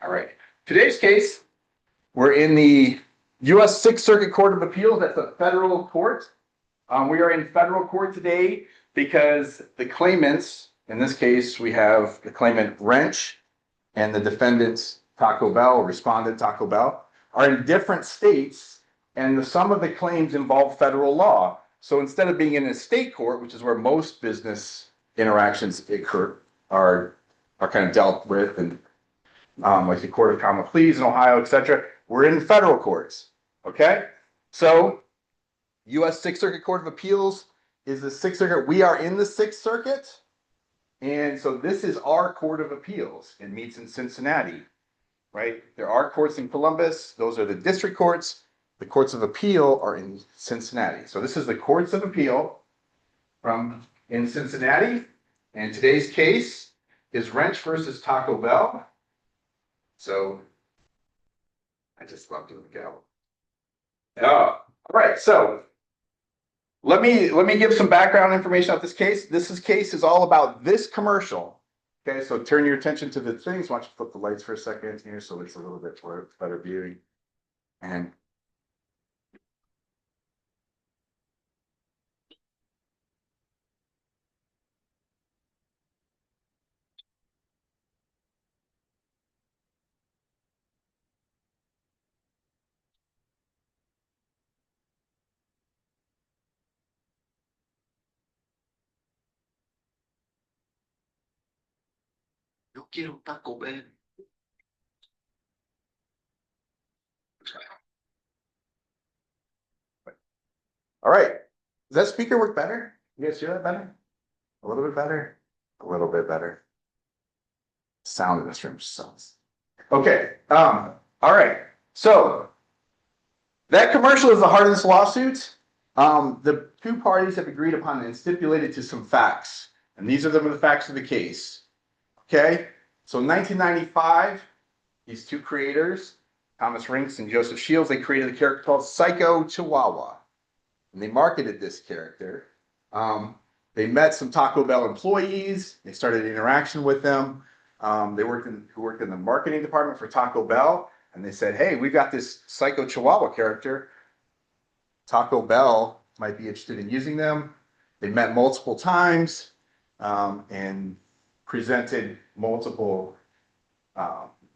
All right. Today's case, we're in the U.S. Sixth Circuit Court of Appeals. That's a federal court. We are in federal court today because the claimants, in this case, we have the claimant Wrench and the defendants Taco Bell, respondent Taco Bell, are in different states, and the sum of the claims involve federal law. So instead of being in a state court, which is where most business interactions occur, are kind of dealt with, and like the Court of Common Pleas in Ohio, etc., we're in federal courts. Okay, so U.S. Sixth Circuit Court of Appeals is the Sixth Circuit. We are in the Sixth Circuit, and so this is our Court of Appeals. It meets in Cincinnati, right? There are courts in Columbus. Those are the district courts. The courts of appeal are in Cincinnati. So this is the courts of appeal in Cincinnati, and today's case is Wrench versus Taco Bell. So I just love doing the gavel. All right, so let me give some background information about this case. This case is all about this commercial. Okay, so turn your attention to the things. Why don't you flip the lights for a second here so it's a little bit better viewing. And yo quiero Taco Bell. All right. Does that speaker work better? You guys hear that better? A little bit better? A little bit better. Sound in this room sucks. Okay. All right. So that commercial is the heart of this lawsuit. The two parties have agreed upon and stipulated to some facts. And these are the facts of the case. Okay. So in 1995, these two creators, Thomas Rinks and Joseph Shields, they created a character called Psycho Chihuahua. And they marketed this character. They met some Taco Bell employees. They started interaction with them. Who worked in the marketing department for Taco Bell. And they said, hey, we've got this Psycho Chihuahua character. Taco Bell might be interested in using them. They met multiple times and presented multiple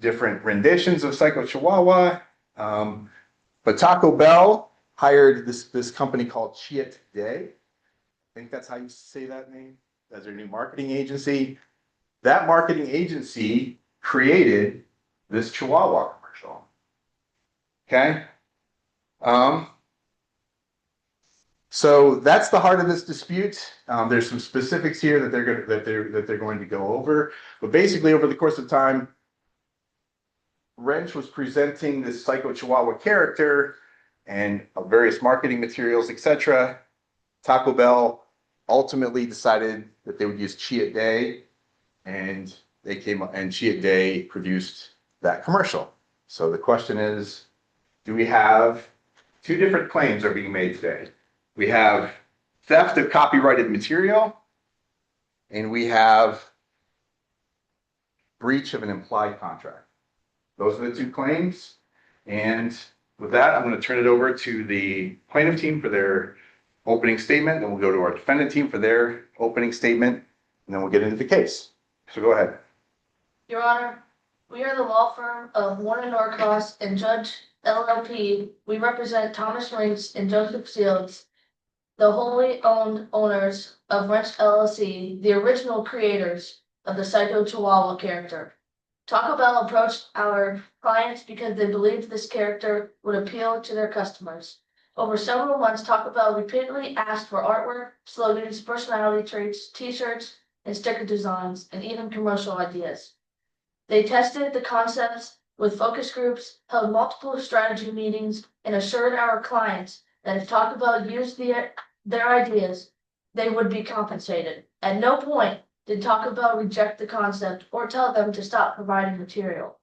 different renditions of Psycho Chihuahua. But Taco Bell hired this company called Cheat Day. I think that's how you say that name, as their new marketing agency. That marketing agency created this Chihuahua commercial. Okay. So that's the heart of this dispute. There's some specifics here that they're going to go over, but basically over the course of time, Wrench was presenting this Psycho Chihuahua character and various marketing materials, etc. Taco Bell ultimately decided that they would use Cheat Day, and they came up and Cheat Day produced that commercial. So the question is, do we have two different claims are being made today? We have theft of copyrighted material, and we have breach of an implied contract. Those are the two claims. And with that, I'm going to turn it over to the plaintiff team for their opening statement. Then we'll go to our defendant team for their opening statement, and then we'll get into the case. So go ahead. Your Honor, we are the law firm of Warner Norcross and Judge LLP. We represent Thomas Rinks and Joseph Shields, the wholly owned owners of Wrench LLC, the original creators of the Psycho Chihuahua character. Taco Bell approached our clients because they believed this character would appeal to their customers. Over several months, Taco Bell repeatedly asked for artwork, slogans, personality traits, t-shirts, and sticker designs, and even commercial ideas. They tested the concepts with focus groups, held multiple strategy meetings, and assured our clients that if Taco Bell used their ideas, they would be compensated. At no point did Taco Bell reject the concept or tell them to stop providing material.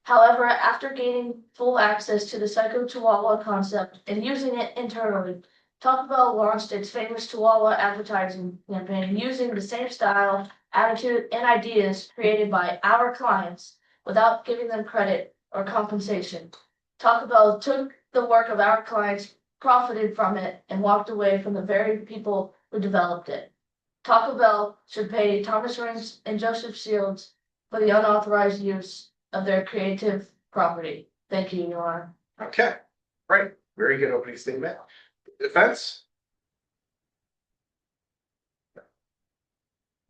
However, after gaining full access to the Psycho Chihuahua concept and using it internally, Taco Bell launched its famous Chihuahua advertising campaign using the same style, attitude, and ideas created by our clients without giving them credit or compensation. Taco Bell took the work of our clients, profited from it, and walked away from the very people who developed it. Taco Bell should pay Thomas Rings and Joseph Shields for the unauthorized use of their creative property. Thank you, Your Honor. Okay, right. Very good opening statement. Defense?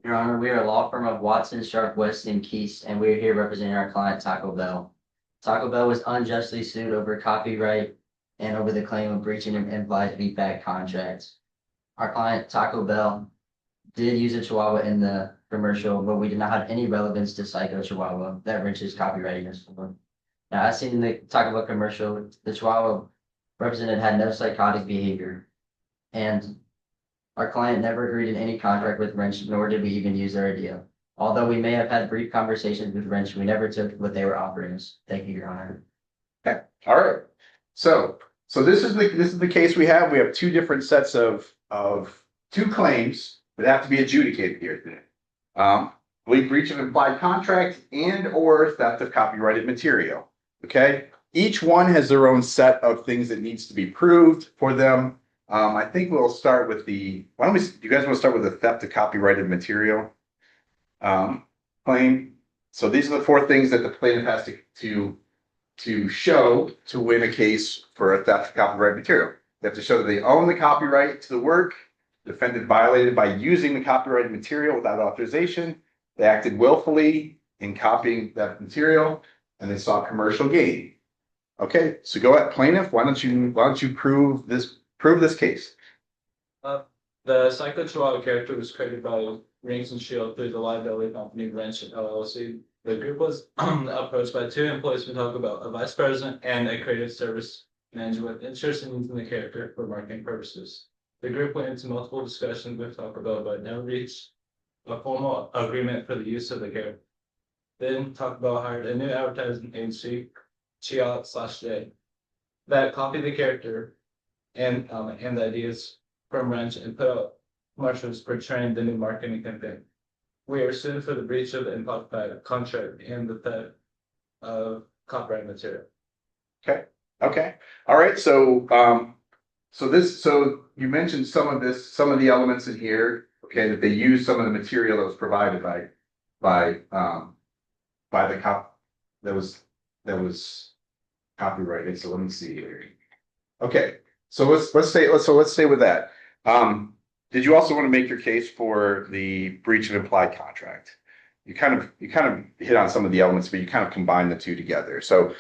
Your Honor, we are a law firm of Watson, Sharp, West, and Keese, and we are here representing our client Taco Bell. Taco Bell was unjustly sued over copyright and over the claim of breaching an implied feedback contract. Our client Taco Bell did use a Chihuahua in the commercial, but we did not have any relevance to Psycho Chihuahua that Wrench is copyrighting us for. Now, I seen the Taco Bell commercial, the Chihuahua represented had no psychotic behavior, and our client never agreed in any contract with Wrench, nor did we even use their idea. Although we may have had brief conversations with Wrench, we never took what they were offering us. Thank you, Your Honor. Okay, all right. So this is the case we have. We have two different sets of two claims that have to be adjudicated here today. Breach of implied contract and or theft of copyrighted material. Okay, each one has their own set of things that needs to be proved for them. I think we'll start with do you guys want to start with the theft of copyrighted material claim? So these are the four things that the plaintiff has to show to win a case for a theft of copyrighted material. They have to show that they own the copyright to the work, defendant violated by using the copyrighted material without authorization, they acted willfully in copying that material, and they sought commercial gain. Okay, so go ahead, plaintiff. Why don't you prove this case? The Psycho Chihuahua character was created by Rings and Shield through the liability company Wrench LLC. The group was approached by two employees from Taco Bell, a vice president and a creative service manager with interest in using the character for marketing purposes. The group went into multiple discussions with Taco Bell, but never reached a formal agreement for the use of the character. Then Taco Bell hired a new advertising agency, Chia/J, that copied the character and the ideas from Wrench and put out commercials portraying the new marketing campaign. We are sued for the breach of the implied contract and the theft of copyright material. Okay. All right. So you mentioned some of the elements in here. Okay, that they used some of the material that was provided by the that was copyrighted. So let me see here. Okay. So let's stay with that. Did you also want to make your case for the breach of implied contract? You kind of hit on some of the elements, but you kind of combine the two together. So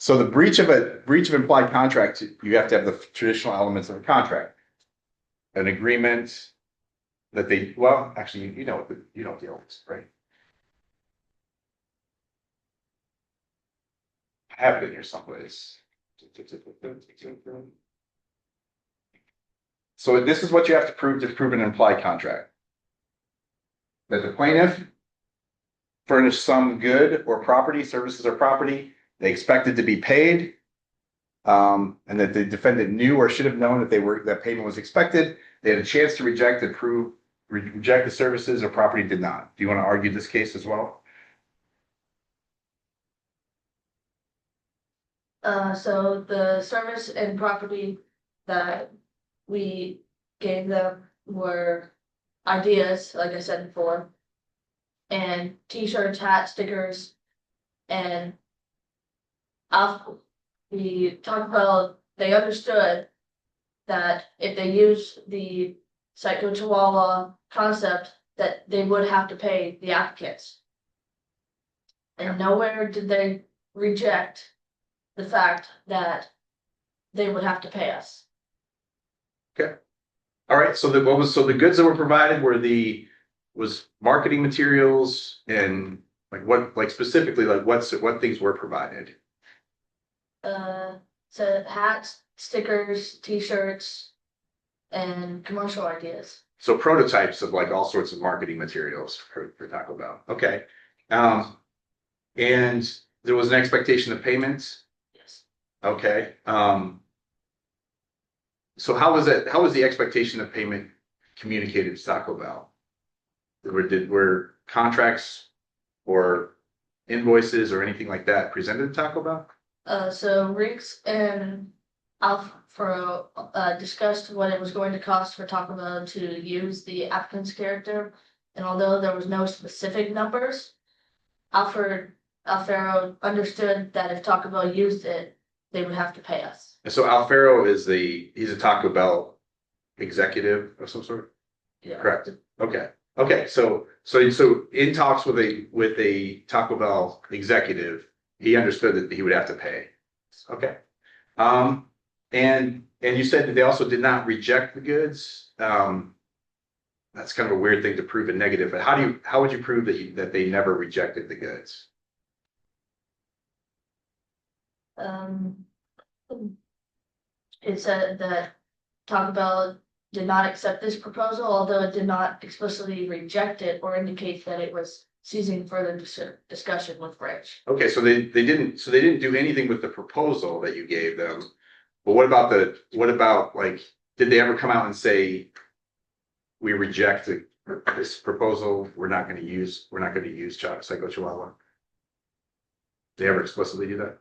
the breach of implied contract, you have to have the traditional elements of a contract, an agreement that actually, you know the elements, right? I have it in here someplace. So this is what you have to prove an implied contract. That the plaintiff furnished some good or property, services or property, they expected to be paid, and that the defendant knew or should have known that payment was expected. They had a chance to reject the services or property did not. Do you want to argue this case as well? So the service and property that we gave them were ideas, like I said before, and t-shirts, hats, stickers, and we talked about they understood that if they use the Psycho Chihuahua concept, that they would have to pay the applicants. And nowhere did they reject the fact that they would have to pay us. Okay. All right. So the goods that were provided was marketing materials and specifically what things were provided? So hats, stickers, t-shirts, and commercial ideas. So prototypes of all sorts of marketing materials for Taco Bell. Okay. And there was an expectation of payments. Yes. Okay. So how was the expectation of payment communicated to Taco Bell? Were contracts or invoices or anything like that presented to Taco Bell? So Riggs and Alfaro discussed what it was going to cost for Taco Bell to use the applicant's character. And although there was no specific numbers, Alfaro understood that if Taco Bell used it, they would have to pay us. And so Alfaro he's a Taco Bell executive of some sort? Yeah. Correct. Okay. Okay. So in talks with a Taco Bell executive, he understood that he would have to pay. Okay. And you said that they also did not reject the goods. That's kind of a weird thing to prove a negative, but how would you prove that they never rejected the goods? It said that Taco Bell did not accept this proposal, although it did not explicitly reject it or indicate that it was ceasing further discussion with Rich. Okay, so they didn't do anything with the proposal that you gave them. But what about like, did they ever come out and say, we reject this proposal, we're not gonna use Psycho Chihuahua? Did they ever explicitly do that?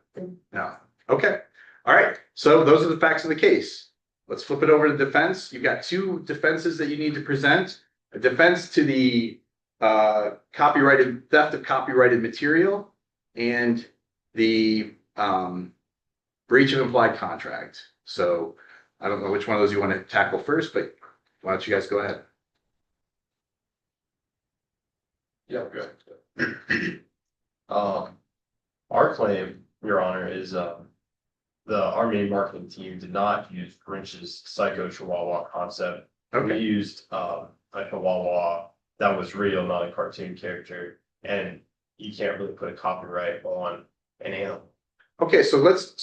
No. Okay. All right. So those are the facts of the case. Let's flip it over to defense. You've got two defenses that you need to present. A defense to the theft of copyrighted material and the breach of implied contract. So I don't know which one of those you want to tackle first, but why don't you guys go ahead? Yeah, good. Our claim, Your Honor, is our main marketing team did not use Grinch's Psycho Chihuahua concept. We Okay. used a Chihuahua that was real, not a cartoon character, and you can't really put a copyright on an animal. Okay, so let's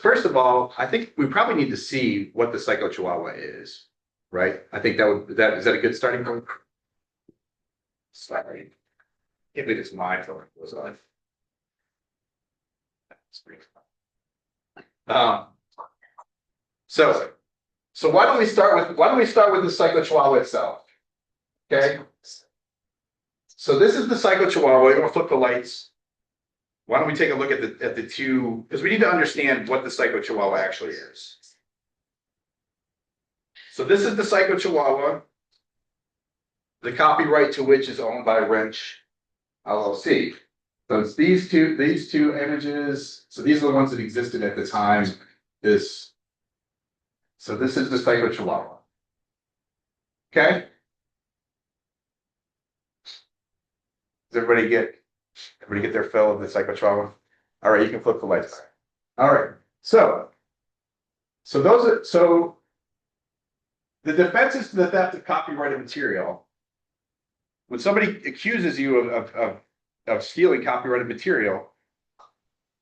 first of all, I think we probably need to see what the Psycho Chihuahua is, right? I think is that a good starting point? Sorry. If it is my phone was on. So why don't we start with the Psycho Chihuahua itself? Okay. So this is the Psycho Chihuahua. We're gonna flip the lights. Why don't we take a look at the two, because we need to understand what the Psycho Chihuahua actually is. So this is the Psycho Chihuahua, the copyright to which is owned by Wrench LLC. So it's these two images. So these are the ones that existed at the time. So this is the Psycho Chihuahua. Okay. Does everybody get their fill of the Psycho Chihuahua? All right, you can flip the lights back. All right. So the defenses to the theft of copyrighted material. When somebody accuses you of stealing copyrighted material,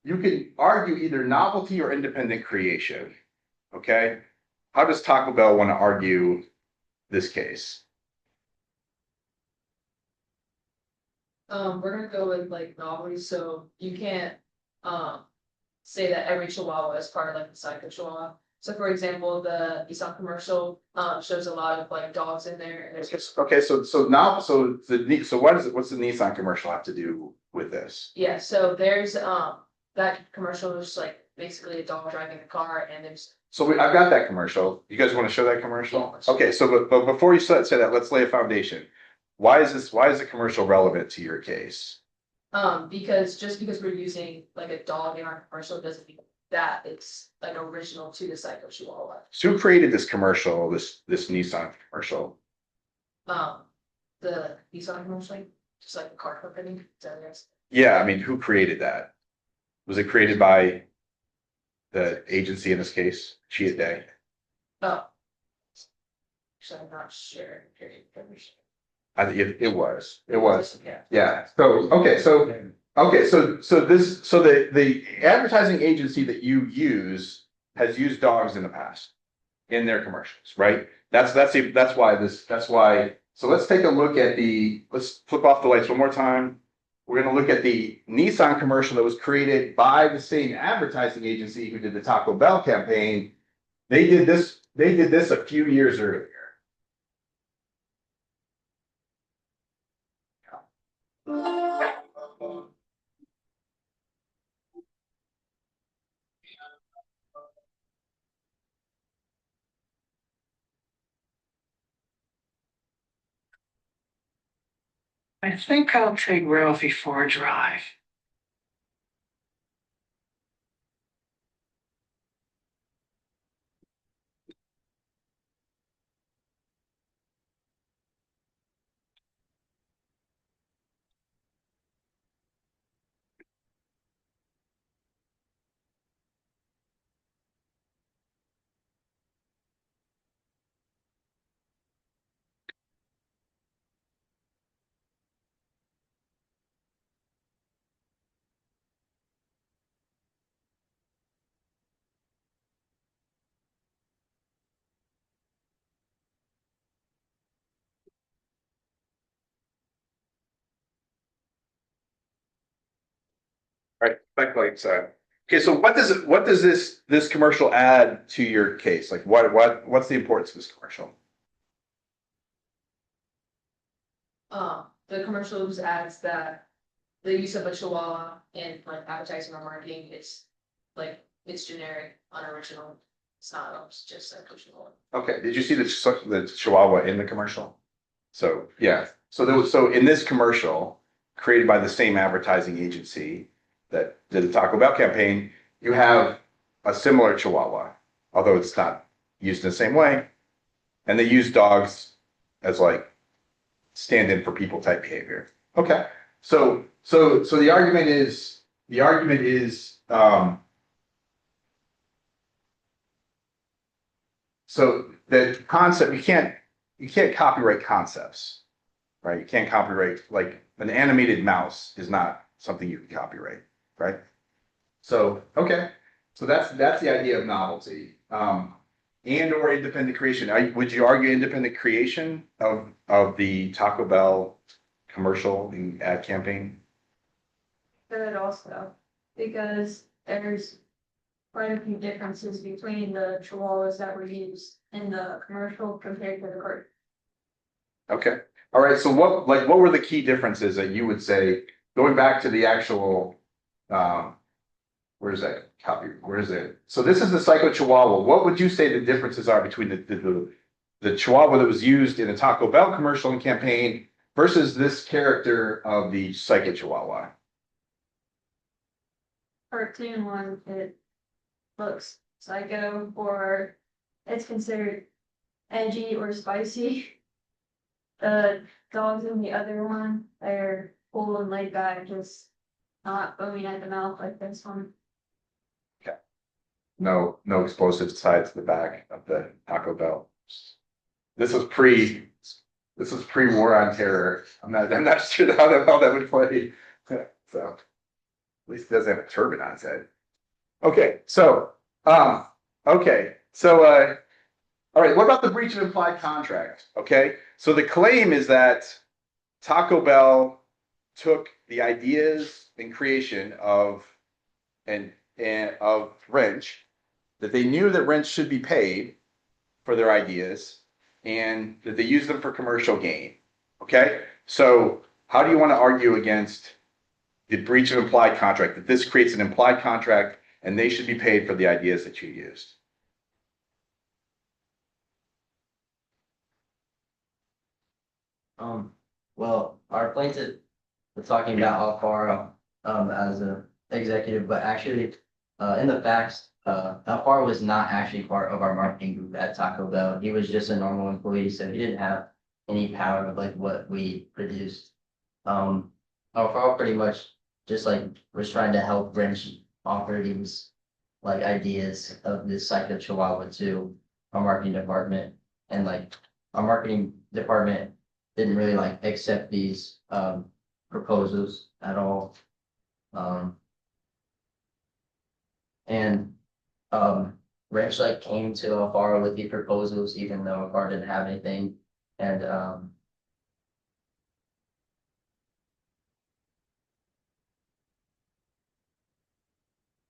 you can argue either novelty or independent creation. Okay? How does Taco Bell want to argue this case? We're gonna go with like novelty, so you can't say that every Chihuahua is part of like the Psycho Chihuahua. So for example, the Nissan commercial shows a lot of like dogs in there and there's Okay, what's the Nissan commercial have to do with this? yeah, so there's that commercial is like basically a dog driving a car and there's So I've got that commercial. You guys want to show that commercial? Yeah. Okay, but before you say that, let's lay a foundation. Why is the commercial relevant to your case? because we're using like a dog in our commercial doesn't mean that it's like original to the Psycho Chihuahua. So who created this commercial, this Nissan commercial? The Nissan commercial, just like the car company, so yes. Yeah, I mean, who created that? Was it created by the agency in this case, Chia Day? Oh. So I'm not sure. It was. It was. Yeah. Yeah. So the advertising agency that you use has used dogs in the past in their commercials, right? That's why. So let's take a look at let's flip off the lights one more time. We're going to look at the Nissan commercial that was created by the same advertising agency who did the Taco Bell campaign. They did this a few years earlier. I think I'll take Ralphie for a drive. All right, backlights. Okay, so what does this commercial add to your case? Like, what's the importance of this commercial? The commercials adds that the use of a chihuahua in like advertising or marketing, it's generic, unoriginal. It's not just a chihuahua. Okay, did you see the Chihuahua in the commercial? So yeah, so in this commercial created by the same advertising agency that did the Taco Bell campaign, you have a similar Chihuahua, although it's not used in the same way, and they use dogs as like stand-in for people type behavior. Okay, so the argument is so the concept you can't copyright concepts, right? You can't copyright like an animated mouse is not something you can copyright, right? So okay, so that's the idea of novelty, and or independent creation. Would you argue independent creation of the Taco Bell commercial and ad campaign? Good also, because there's quite a few differences between the chihuahuas that were used in the commercial compared to the cartoon. Okay, all right. So what were the key differences that you would say going back to the actual where's that copy? Where is it? So this is the Psycho Chihuahua. What would you say the differences are between the Chihuahua that was used in a Taco Bell commercial and campaign versus this character of the Psycho Chihuahua? Cartoon one, it looks psycho, or it's considered edgy or spicy. The dogs in the other one, they're cool and laid back, just not foaming at the mouth like this one. No explosives tied to the back of the Taco Bell. This was pre War on Terror. I'm not sure how that would play. So at least it doesn't have a turban on its head. Okay, so all right, what about the breach of implied contract? Okay, so the claim is that Taco Bell took the ideas and creation of of Wrench, that they knew that Wrench should be paid for their ideas, and that they used them for commercial gain. Okay, so how do you want to argue against the breach of implied contract, that this creates an implied contract and they should be paid for the ideas that you used? Well, our plaintiff was talking about how far, as a executive, but actually, in the facts, Alfaro was not actually part of our marketing group at Taco Bell. He was just a normal employee, so he didn't have any power of like what we produced. Alfaro pretty much just like was trying to help Wrench offer these like ideas of this Psycho Chihuahua to our marketing department, and like our marketing department didn't really like accept these proposals at all. And Wrench like came to Alfaro with the proposals, even though Alfaro didn't have anything. And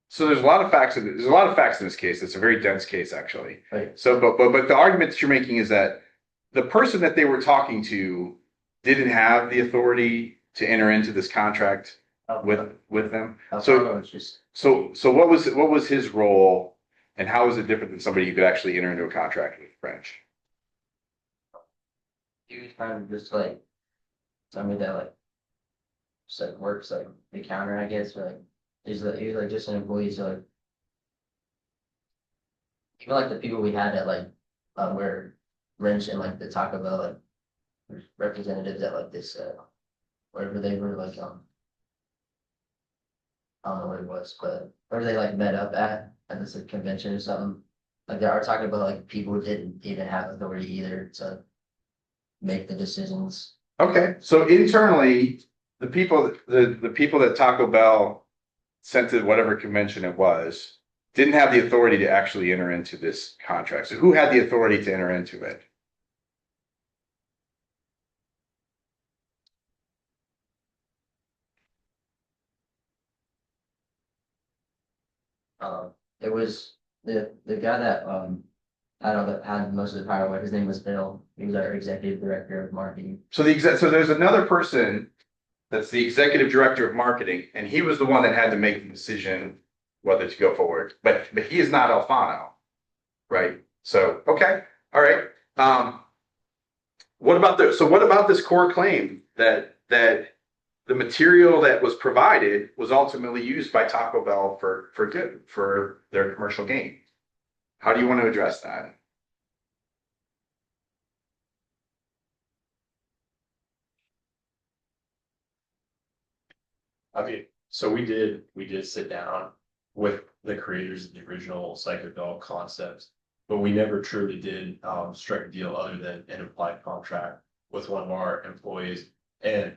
So there's a lot of facts in this case. It's a very dense case, actually. right, So, but the argument that you're making is that the person that they were talking to didn't have the authority to enter into this contract with them. Alfaro was just So what was his role, and how was it different than somebody who could actually enter into a contract with French? he was kind of just like somebody that like so works like the counter, I guess, but like, he's like just an employee, so like. Even like the people we had at like, where Wrench and like the Taco Bell, like, representatives at like this, wherever they were, like, I don't know what it was, but where they like met up at this like, convention or something. Like they are talking about like people who didn't even have authority either to make the decisions. Okay, so internally, the people that Taco Bell sent to whatever convention it was, didn't have the authority to actually enter into this contract. So who had the authority to enter into it? It was the guy that I don't know that had most of the power. What his name was Bill. He was our executive director of marketing. So so there's another person that's the executive director of marketing, and he was the one that had to make the decision whether to go forward. But he is not Alfano, right? So okay, all right. What about what about this core claim that the material that was provided was ultimately used by Taco Bell for good for their commercial gain? How do you want to address that? I mean, so we did sit down with the creators of the original Psycho Dog concept, but we never truly did strike a deal other than an implied contract with one of our employees. And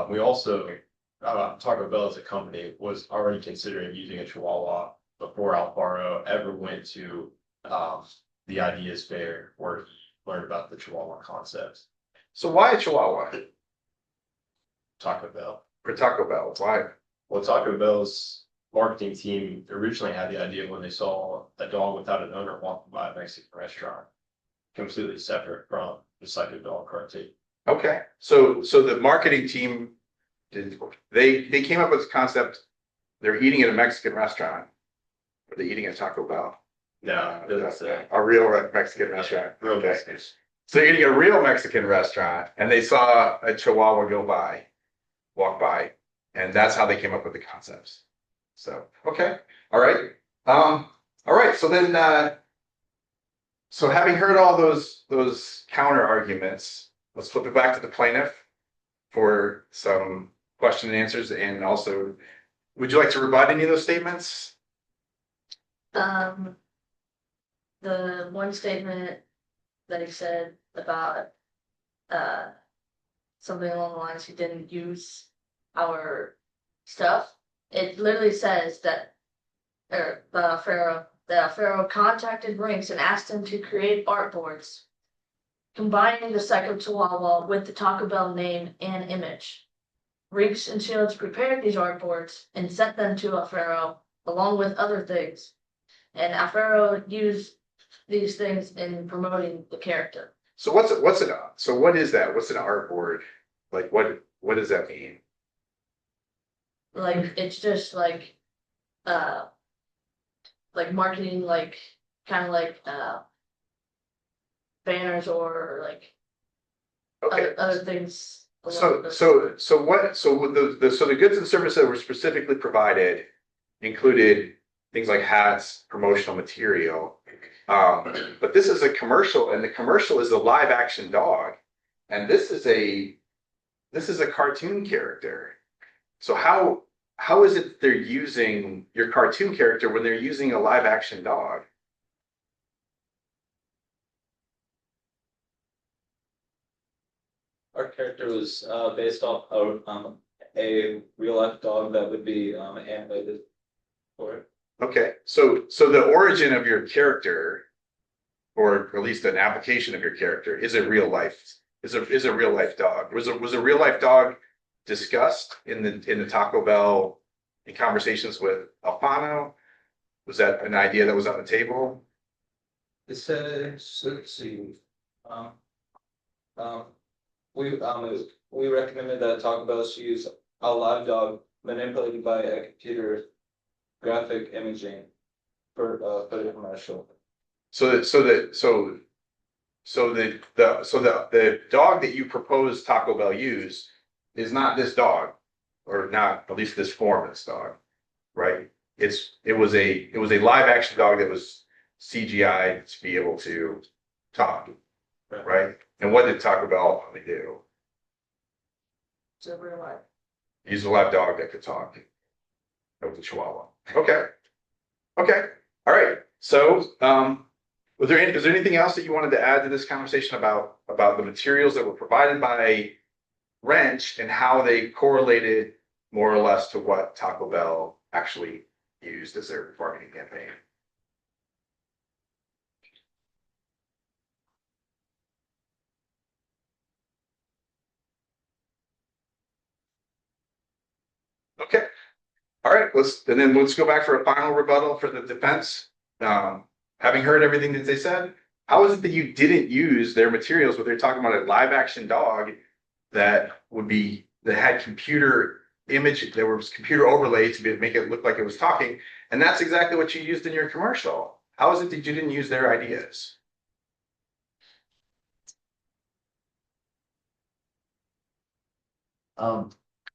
we also, Taco Bell as a company was already considering using a Chihuahua before Alfaro ever went to the Ideas Fair where he learned about the Chihuahua concepts. So why a Chihuahua Taco Bell. for Taco Bell? Why? Well, Taco Bell's marketing team originally had the idea when they saw a dog without an owner walking by a Mexican restaurant, completely separate from the Psycho Dog cartoon. Okay, so the marketing team they came up with this concept. They're eating at a Mexican restaurant. Or they eating at Taco Bell? No, that's A real Mexican restaurant. real Okay. business. So you're eating at a real Mexican restaurant, and they saw a Chihuahua walk by, and that's how they came up with the concepts. So okay, all right, all right. So then, so having heard all those counter arguments, let's flip it back to the plaintiff for some question and answers, and also, would you like to rebut any of those statements? The one statement that he said about, something along the lines, he didn't use our stuff. It literally says that, Pharaoh contacted Rinks and asked him to create artboards, combining the Psycho Chihuahua with the Taco Bell name and image. Rinks and Shields prepared these artboards and sent them to Alfaro along with other things. And Alfaro used these things in promoting the character. So so what is that? What's an artboard? Like what does that mean? Like it's just like marketing, like kind of like banners or like Okay. other things. So the goods and services that were specifically provided included things like hats, promotional material. But this is a commercial, and the commercial is a live action dog, and this is a cartoon character. So how is it they're using your cartoon character when they're using a live action dog? Our character was based off of a real life dog that would be animated for it. Okay, so the origin of your character, or at least an application of your character, is a real life dog. Was a real life dog discussed in the Taco Bell in conversations with Alfano? Was that an idea that was on the table? It says, let's see, um, um, we recommended that Taco Bell should use a live dog manipulated by a computer graphic imaging for the commercial. So the dog that you propose Taco Bell use is not this dog. or not, at least this form of this dog, right? It was a live action dog that was CGI to be able to talk, right? And what did Taco Bell only do? So real life. Use a live dog that could talk. That was a Chihuahua. Okay. Okay. All right. So, is there anything else that you wanted to add to this conversation about the materials that were provided by Wrench and how they correlated more or less to what Taco Bell actually used as their marketing campaign? Okay. All right. Let's go back for a final rebuttal for the defense. Having heard everything that they said, how is it that you didn't use their materials when they're talking about a live action dog that had computer image, there was computer overlay to make it look like it was talking, and that's exactly what you used in your commercial. How is it that you didn't use their ideas?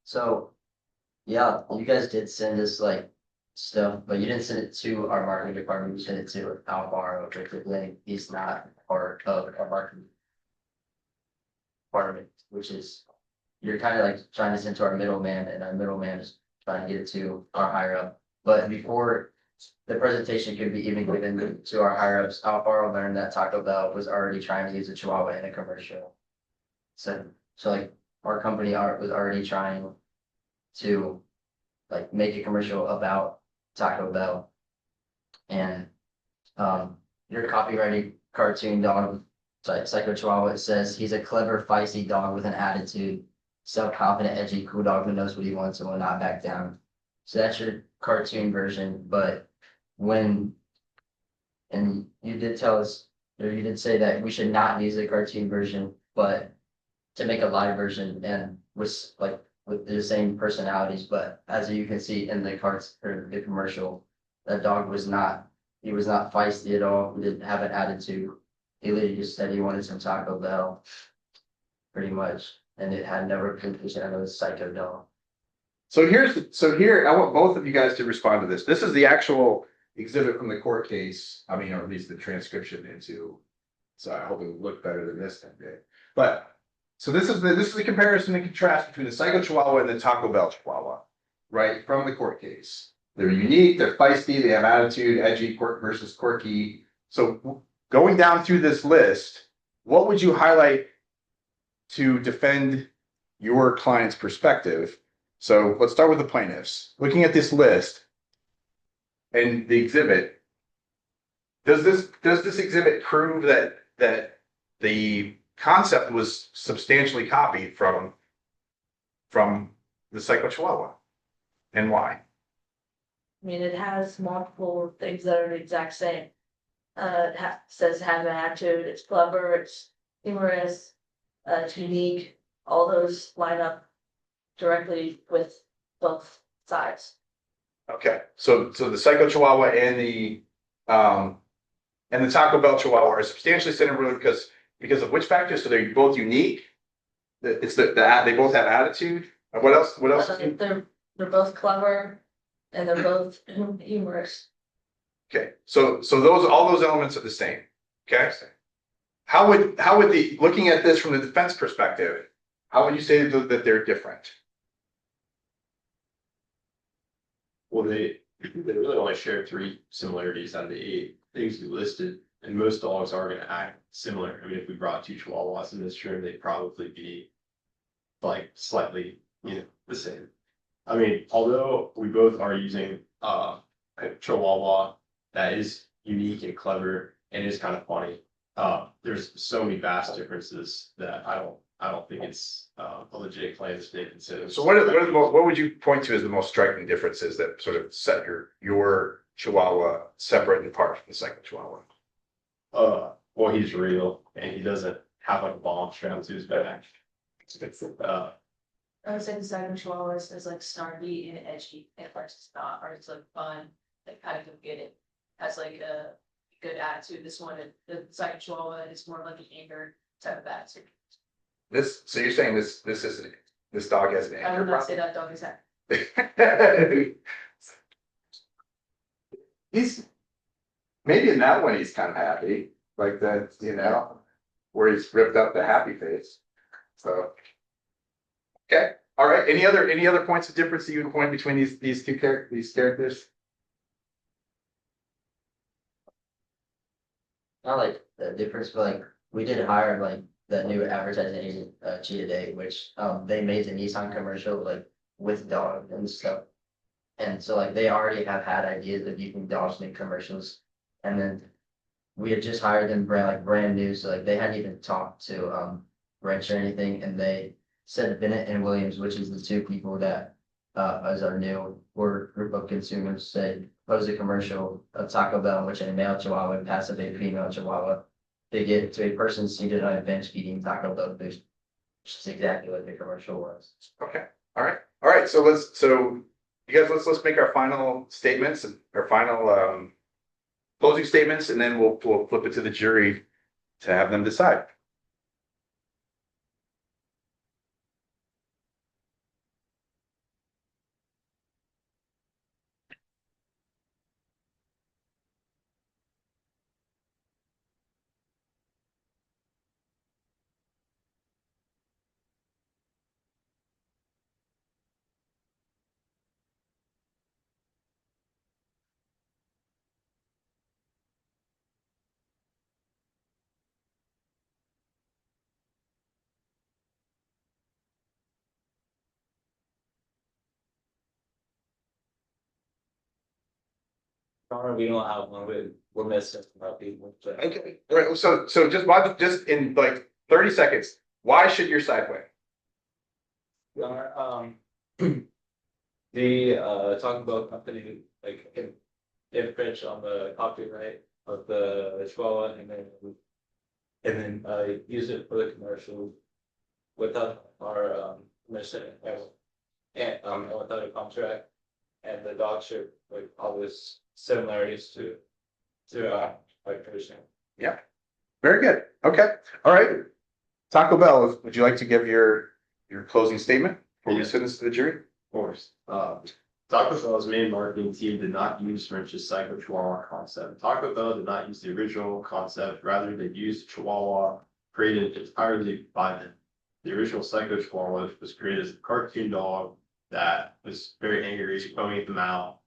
So, yeah, you guys did send us like stuff, but you didn't send it to our marketing department, you sent it to Alvaro, particularly, he's not part of our marketing department, which is, you're kind of like trying to send to our middleman, and our middleman is trying to get it to our higher up. But before the presentation could be even given to our higher ups, Alvaro learned that Taco Bell was already trying to use a Chihuahua in a commercial. So like our company was already trying to like make a commercial about Taco Bell. And your copyrighted cartoon dog, Psycho Chihuahua, it says he's a clever, feisty dog with an attitude, self-confident, edgy, cool dog who knows what he wants and will not back down. So that's your cartoon version, but and you did tell us, or you did say that we should not use the cartoon version, but to make a live version and with the same personalities, but as you can see in the cards or the commercial, that dog was not feisty at all. He didn't have an attitude. He literally just said he wanted some Taco Bell, pretty much, and it had no representation of a psycho dog. So here, I want both of you guys to respond to this. This is the actual exhibit from the court case. I mean, or at least the transcription into. So I hope it would look better than this thing did. But so this is the comparison and contrast between the Psycho Chihuahua and the Taco Bell Chihuahua, right? From the court case. They're unique, they're feisty, they have attitude, edgy, versus quirky. So going down through this list, what would you highlight to defend your client's perspective? So let's start with the plaintiffs. Looking at this list and the exhibit, does this exhibit prove that the concept was substantially copied from the Psycho Chihuahua, and why? I mean, it has multiple things that are the exact same. It says have an attitude, it's clever, it's humorous, it's unique. All those line up directly with both sides. Okay, so the Psycho Chihuahua and the Taco Bell Chihuahua are substantially similar because of which factors? So they're both unique. It's they both have attitude. And what else? What else? They're both clever and they're both humorous. Okay, so all those elements are the same. Okay, how would looking at this from the defense perspective, how would you say that they're different? Well, they really only share 3 similarities out of the 8 things we listed, and most dogs are going to act similar. I mean, if we brought 2 Chihuahuas in this room, they'd probably be like slightly, the same. I mean, although we both are using a Chihuahua that is unique and clever and is kind of funny, there's so many vast differences that I don't think it's a legit claim to be considered. So what would you point to as the most striking differences that sort of set your Chihuahua separate and apart from the Psycho Chihuahua? Well, he's real and he doesn't have like a bomb strapped to his back. I would say the Psycho Chihuahua is like snarky and edgy, and it's not, or it's like fun, like kind of get it. Has like a good attitude. This one, the Psycho Chihuahua is more like an anger type of attitude. So you're saying this This dog has an I anger would not say problem. that dog is happy. He's, maybe in that one, he's kind of happy, like that, you know, where he's ripped up the happy face. So. Okay, all right. Any other points of difference that you would point between these characters? Not like the difference, but like we did hire like the new advertising agent, Cheetah Day, which they made the Nissan commercial like with dog and stuff. And so like they already have had ideas of using dogs in commercials. And then we had just hired them brand new, so like they hadn't even talked to Wrench or anything, and they said Bennett and Williams, which is the two people that as our new or group of consumers said pose a commercial of Taco Bell in which a male chihuahua and passive a female chihuahua. They get to a person seated on a bench eating Taco Bell food, which is exactly what the commercial was. Okay, all right. So you guys, let's make our final statements and our final closing statements, and then we'll flip it to the jury to have them decide. Sorry, we don't have one, we're missing about people. So. Okay, all right. So just in like 30 seconds, why should your side win? The Taco Bell company like infringe on the copyright of the Chihuahua and then use it for the commercial without our permission and without a contract, and the dog should like all this similarities to our person. Yeah, very good. Okay, all right. Taco Bell, would you like to give your closing statement before we Yeah. send this to the jury? Of course. Taco Bell's main marketing team did not use French's Psycho Chihuahua concept. Taco Bell did not use the original concept, rather they used Chihuahua created entirely by them. The original Psycho Chihuahua was created as a cartoon dog that was very angry, foaming at the mouth,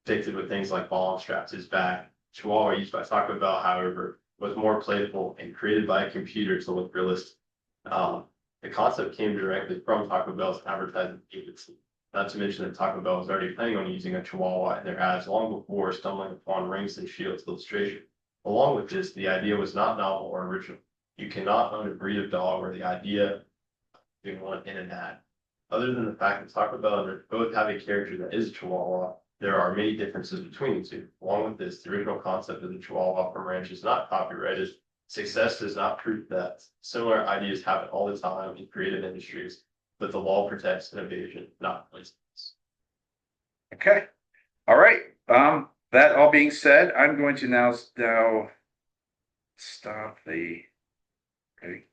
depicted with things like ball straps to his back. Chihuahua used by Taco Bell, however, was more playful and created by a computer to look realistic. The concept came directly from Taco Bell's advertising agency. Not to mention that Taco Bell was already planning on using a Chihuahua in their ads long before stumbling upon Rings and Shields illustration. Along with this, the idea was not novel or original. You cannot own a breed of dog where the idea being one in an ad. Other than the fact that Taco Bell and Rich both have a character that is a Chihuahua, there are many differences between the two. Along with this, the original concept of the Chihuahua from Ranch is not copyrighted. Success does not prove that. Similar ideas happen all the time in creative industries, but the law protects innovation, not laziness. Okay, all right. That all being said, I'm going to now stop the. Okay.